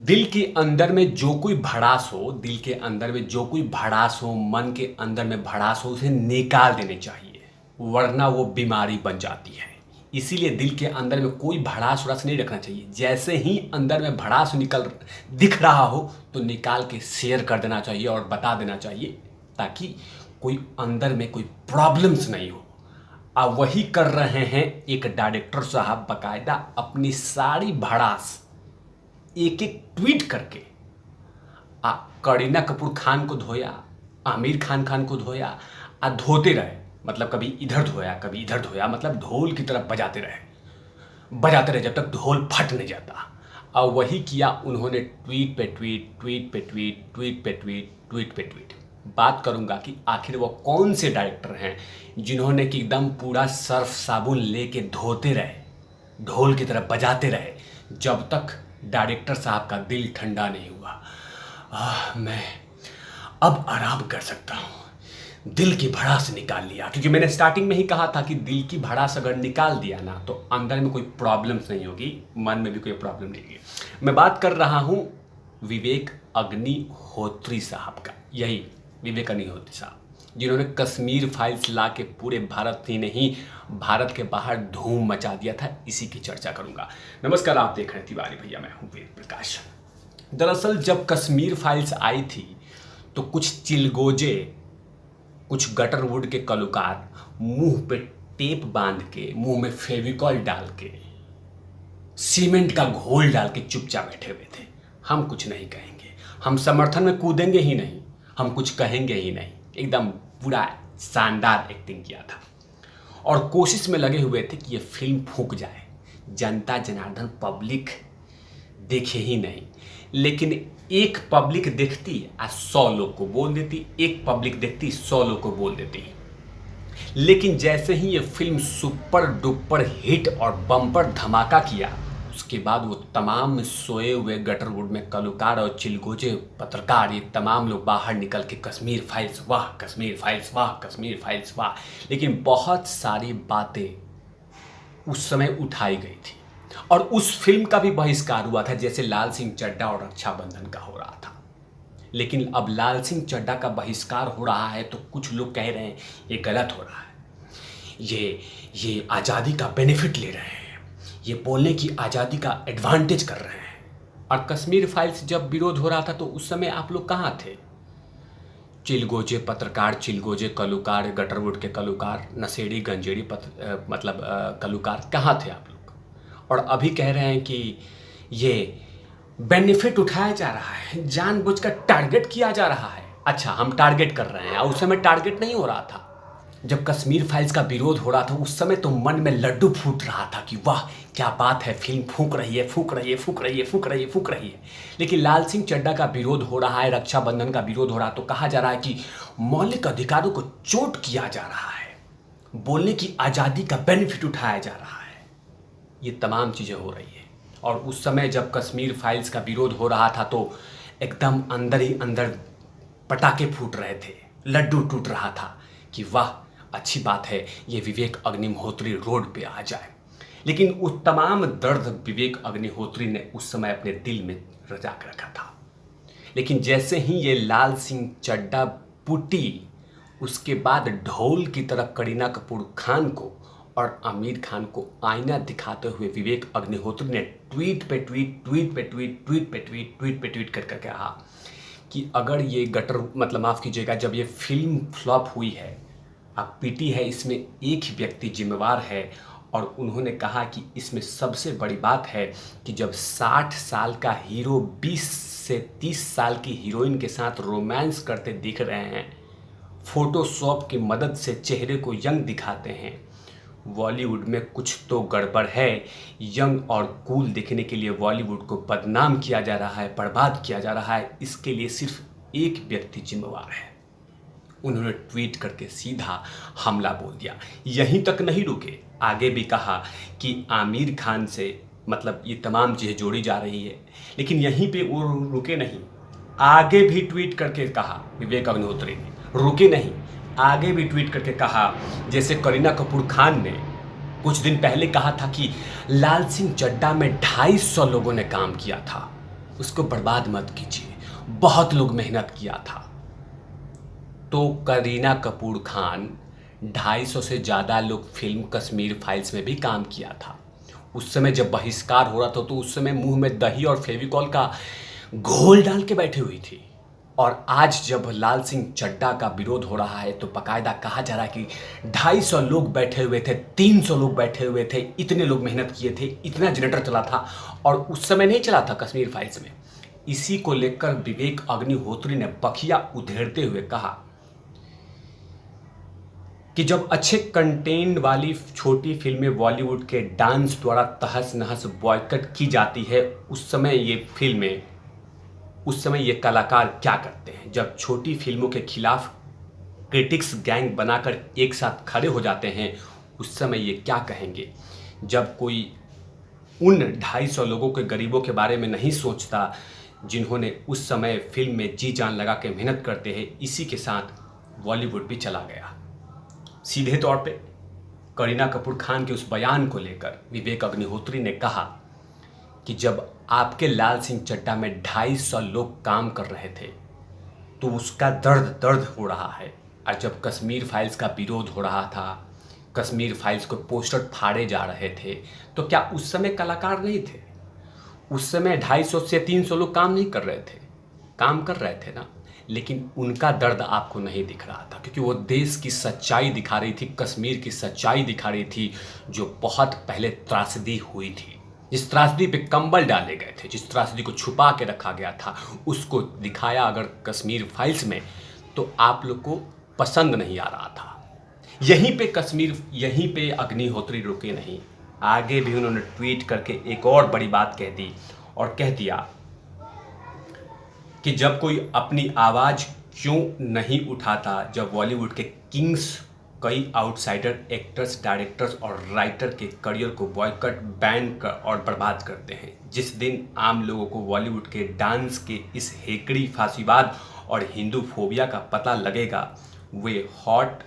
दिल के अंदर में जो कोई भड़ास हो, दिल के अंदर में जो कोई भड़ास हो, मन के अंदर में भड़ास हो, उसे निकाल देने चाहिए, वरना वो बीमारी बन जाती है। इसीलिए दिल के अंदर में कोई भड़ास वड़ास नहीं रखना चाहिए। जैसे ही अंदर में भड़ास निकल दिख रहा हो तो निकाल के शेयर कर देना चाहिए और बता देना चाहिए, ताकि कोई अंदर में कोई प्रॉब्लम्स नहीं हो। अब वही कर रहे हैं एक डायरेक्टर साहब, बाकायदा अपनी सारी भड़ास एक एक ट्वीट करके करीना कपूर खान को धोया, आमिर खान को धोया, धोते रहे। मतलब कभी इधर धोया कभी इधर धोया, मतलब ढोल की तरफ बजाते रहे जब तक ढोल फट नहीं जाता। और वही किया उन्होंने, ट्वीट पे ट्वीट, ट्वीट पे ट्वीट, ट्वीट पे ट्वीट, ट्वीट पे ट्वीट। बात करूंगा कि आखिर वो कौन से डायरेक्टर हैं जिन्होंने कि एकदम पूरा सर्फ साबुन लेके धोते रहे, ढोल की तरफ बजाते रहे, जब तक डायरेक्टर साहब का दिल ठंडा नहीं हुआ। मैं अब आराम कर सकता हूँ, दिल की भड़ास निकाल लिया। क्योंकि मैंने स्टार्टिंग में ही कहा था कि दिल की भड़ास अगर निकाल दिया ना तो अंदर में कोई प्रॉब्लम्स नहीं होगी, मन में भी कोई प्रॉब्लम नहीं होगी। मैं बात कर रहा हूँ विवेक अग्निहोत्री साहब का। यही विवेक अग्निहोत्री साहब, जिन्होंने कश्मीर फाइल्स ला के पूरे भारत ही नहीं, भारत के बाहर धूम मचा दिया था। इसी की चर्चा करूंगा। नमस्कार, आप देख रहे हैं तिवारी भैया, मैं हूं वेद प्रकाश। दरअसल जब कश्मीर फाइल्स आई थी तो कुछ चिलगोजे, कुछ गटरवुड के कलुकार मुंह पे टेप बांध के, मुंह में फेविकॉल डाल के, सीमेंट का घोल डाल के चुपचाप बैठे हुए थे। हम कुछ नहीं कहेंगे, हम समर्थन में कूदेंगे ही नहीं, हम कुछ कहेंगे ही नहीं। एकदम पूरा शानदार एक्टिंग किया था और कोशिश में लगे हुए थे कि ये फिल्म फूंक जाए, जनता जनार्दन पब्लिक देखे ही नहीं। लेकिन एक पब्लिक देखती 100 लोग को बोल देती, एक पब्लिक देखती 100 लोग को बोल देती। लेकिन जैसे ही ये फिल्म सुपर डुपर हिट और बम्पर धमाका किया, उसके बाद वो तमाम सोए हुए गटरवुड में कलुकार और चिलगोजे पत्रकार, ये तमाम लोग बाहर निकल के कश्मीर फाइल्स वाह, कश्मीर फाइल्स वाह, कश्मीर फाइल्स वाह। लेकिन बहुत सारी बातें उस समय उठाई गई थी और उस फिल्म का भी बहिष्कार हुआ था, जैसे लाल सिंह चड्ढा और रक्षाबंधन का हो रहा था। लेकिन अब लाल सिंह चड्ढा का बहिष्कार हो रहा है तो कुछ लोग कह रहे हैं ये गलत हो रहा है, ये आज़ादी का बेनिफिट ले रहे हैं, ये बोलने की आज़ादी का एडवांटेज कर रहे हैं। और कश्मीर फाइल्स जब विरोध हो रहा था तो उस समय आप लोग कहाँ थे? चिलगोजे पत्रकार, चिलगोजे कलुकार, गटरवुड के कलुकार, नशेड़ी गंजेड़ी कलुकार कहाँ थे आप लोग? और अभी कह रहे हैं कि ये बेनिफिट उठाया जा रहा है, जानबूझकर टारगेट किया जा रहा है। अच्छा, हम टारगेट कर रहे हैं, उस समय टारगेट नहीं हो रहा था। जब कश्मीर फाइल्स का विरोध हो रहा था उस समय तो मन में लड्डू फूट रहा था कि वाह क्या बात है, फिल्म फूंक रही है, फूंक रही है, फूंक रही है, फूंक रही है, फूंक रही है। लेकिन लाल सिंह चड्ढा का विरोध हो रहा है, रक्षाबंधन का विरोध हो रहा है तो कहा जा रहा है कि मौलिक अधिकारों को चोट किया जा रहा है, बोलने की आज़ादी का बेनिफिट उठाया जा रहा है। ये तमाम चीज़ें हो रही है। और उस समय जब कश्मीर फाइल्स का विरोध हो रहा था तो एकदम अंदर ही अंदर पटाखे फूट रहे थे, लड्डू टूट रहा था कि वाह अच्छी बात है ये विवेक अग्निहोत्री रोड पे आ जाए। लेकिन उस तमाम दर्द विवेक अग्निहोत्री ने उस समय अपने दिल में रचा के रखा था। लेकिन जैसे ही ये लाल सिंह चड्ढा पुटी, उसके बाद ढोल की तरह करीना कपूर खान को और आमिर खान को आईना दिखाते हुए विवेक अग्निहोत्री ने ट्वीट पे ट्वीट, ट्वीट पे ट्वीट, ट्वीट पे ट्वीट, ट्वीट पे ट्वीट कर कहा कि अगर ये माफ़ कीजिएगा, जब ये फिल्म फ्लॉप हुई है, अब पीटी है, इसमें एक ही व्यक्ति जिम्मेवार है। और उन्होंने कहा कि इसमें सबसे बड़ी बात है कि जब 60 साल का हीरो 20 से 30 साल की हीरोइन के साथ रोमांस करते दिख रहे हैं, फोटोशॉप की मदद से चेहरे को यंग दिखाते हैं, बॉलीवुड में कुछ तो गड़बड़ है। यंग और कूल दिखने के लिए बॉलीवुड को बदनाम किया जा रहा है, बर्बाद किया जा रहा है। इसके लिए सिर्फ एक व्यक्ति जिम्मेवार है। उन्होंने ट्वीट करके सीधा हमला बोल दिया। यहीं तक नहीं रुके, आगे भी कहा कि आमिर खान से ये तमाम चीज़ें जोड़ी जा रही है। लेकिन यहीं पे वो रुके नहीं, आगे भी ट्वीट करके कहा विवेक अग्निहोत्री ने, रुके नहीं, आगे भी ट्वीट करके कहा। जैसे करीना कपूर खान ने कुछ दिन पहले कहा था कि लाल सिंह चड्ढा में 250 लोगों ने काम किया था, उसको बर्बाद मत कीजिए, बहुत लोग मेहनत किया था। तो करीना कपूर खान 250 से ज़्यादा लोग फिल्म कश्मीर फाइल्स में भी काम किया था। उस समय जब बहिष्कार हो रहा था तो उस समय मुंह में दही और फेविकॉल का घोल डाल के बैठी हुई थी। और आज जब लाल सिंह चड्ढा का विरोध हो रहा है तो बाकायदा कहा जा रहा है कि 250 लोग बैठे हुए थे, 300 लोग बैठे हुए थे, इतने लोग मेहनत किए थे, इतना जनरेटर चला था। और उस समय नहीं चला था कश्मीर फाइल्स में। इसी को लेकर विवेक अग्निहोत्री ने बखिया उधेड़ते हुए कहा कि जब अच्छे कंटेंट वाली छोटी फिल्में बॉलीवुड के डांस द्वारा तहस नहस बॉयकट की जाती है, उस समय ये कलाकार क्या करते हैं। जब छोटी फिल्मों के खिलाफ क्रिटिक्स गैंग बनाकर एक साथ खड़े हो जाते हैं, उस समय ये क्या कहेंगे। जब कोई उन 250 लोगों के गरीबों के बारे में नहीं सोचता जिन्होंने उस समय फिल्म में जी जान लगा के मेहनत करते हैं, इसी के साथ बॉलीवुड भी चला गया। सीधे तौर पे करीना कपूर खान के उस बयान को लेकर विवेक अग्निहोत्री ने कहा कि जब आपके लाल सिंह चड्ढा में 250 लोग काम कर रहे थे तो उसका दर्द हो रहा है। और जब कश्मीर फाइल्स का विरोध हो रहा था, कश्मीर फाइल्स को पोस्टर फाड़े जा रहे थे, तो क्या उस समय कलाकार नहीं थे। उस समय 250 से 300 लोग काम नहीं कर रहे थे, काम कर रहे थे ना। लेकिन उनका दर्द आपको नहीं दिख रहा था, क्योंकि वो देश की सच्चाई दिखा रही थी, कश्मीर की सच्चाई दिखा रही थी, जो बहुत पहले त्रासदी हुई थी। जिस त्रासदी पे कंबल डाले गए थे, जिस त्रासदी को छुपा के रखा गया था, उसको दिखाया अगर कश्मीर फाइल्स में, तो आप लोग को पसंद नहीं आ रहा था। यहीं पे अग्निहोत्री रुके नहीं, आगे भी उन्होंने ट्वीट करके एक और बड़ी बात कह दी और कह दिया कि जब कोई अपनी आवाज़ क्यों नहीं उठाता, जब बॉलीवुड के किंग्स कई आउटसाइडर एक्टर्स, डायरेक्टर्स और राइटर के करियर को बॉयकट, बैन कर और बर्बाद करते हैं। जिस दिन आम लोगों को बॉलीवुड के डांस के इस हेकड़ी, फांसीवाद और हिंदू फोबिया का पता लगेगा, वे हॉट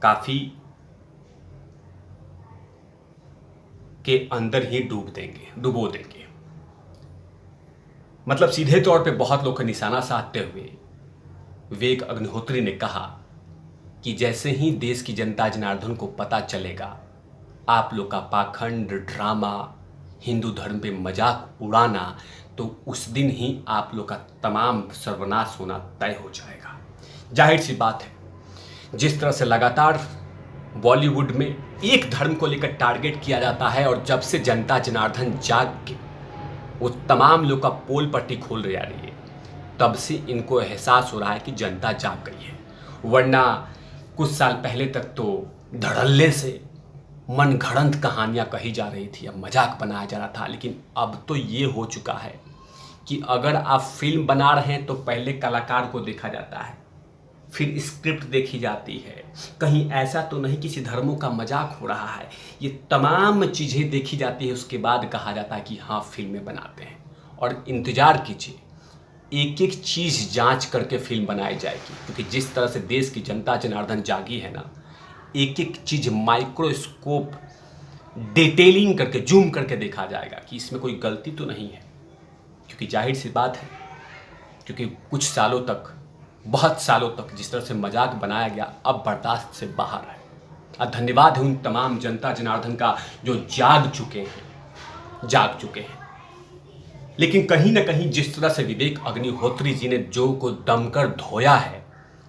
कॉफी के अंदर ही डुबो देंगे। मतलब सीधे तौर पे बहुत लोग का निशाना साधते हुए विवेक अग्निहोत्री ने कहा कि जैसे ही देश की जनता जनार्दन को पता चलेगा आप लोग का पाखंड, ड्रामा, हिंदू धर्म पे मजाक उड़ाना, तो उस दिन ही आप लोग का तमाम सर्वनाश होना तय हो जाएगा। जाहिर सी बात है, जिस तरह से लगातार बॉलीवुड में एक धर्म को लेकर टारगेट किया जाता है और जब से जनता जनार्दन जाग के वो तमाम लोग का पोल पट्टी खोल रही है, तब से इनको एहसास हो रहा है कि जनता जाग गई है। वरना कुछ साल पहले तक तो धड़ल्ले से मनगढ़ंत कहानियां कही जा रही थी, अब मजाक बनाया जा रहा था। लेकिन अब तो ये हो चुका है कि अगर आप फिल्म बना रहे हैं तो पहले कलाकार को देखा जाता है, फिर स्क्रिप्ट देखी जाती है, कहीं ऐसा तो नहीं किसी धर्मों का मजाक हो रहा है, ये तमाम चीज़ें देखी जाती है। उसके बाद कहा जाता है कि हाँ फिल्में बनाते हैं। और इंतज़ार कीजिए, एक एक चीज़ जांच करके फिल्म बनाई जाएगी, क्योंकि जिस तरह से देश की जनता जनार्दन जागी है ना, एक एक चीज़ माइक्रोस्कोप डिटेलिंग करके, जूम करके देखा जाएगा कि इसमें कोई गलती तो नहीं है। क्योंकि जाहिर सी बात है, क्योंकि कुछ सालों तक, बहुत सालों तक जिस तरह से मजाक बनाया गया, अब बर्दाश्त से बाहर है। और धन्यवाद है उन तमाम जनता जनार्दन का जो जाग चुके हैं। लेकिन कहीं ना कहीं जिस तरह से विवेक अग्निहोत्री जी ने जो को दमकर धोया है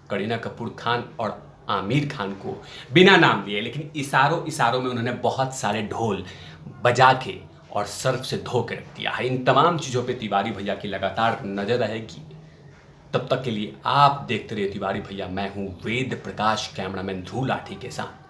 करीना कपूर खान और आमिर खान को, बिना नाम लिए, लेकिन इशारों में उन्होंने बहुत सारे ढोल बजा के और सर्फ से धो के रख दिया है। इन तमाम चीज़ों पे तिवारी भैया की लगातार नज़र रहेगी। तब तक के लिए आप देखते रहिए तिवारी भैया। मैं हूँ वेद प्रकाश, कैमरामैन ध्रुव लाठी के साथ।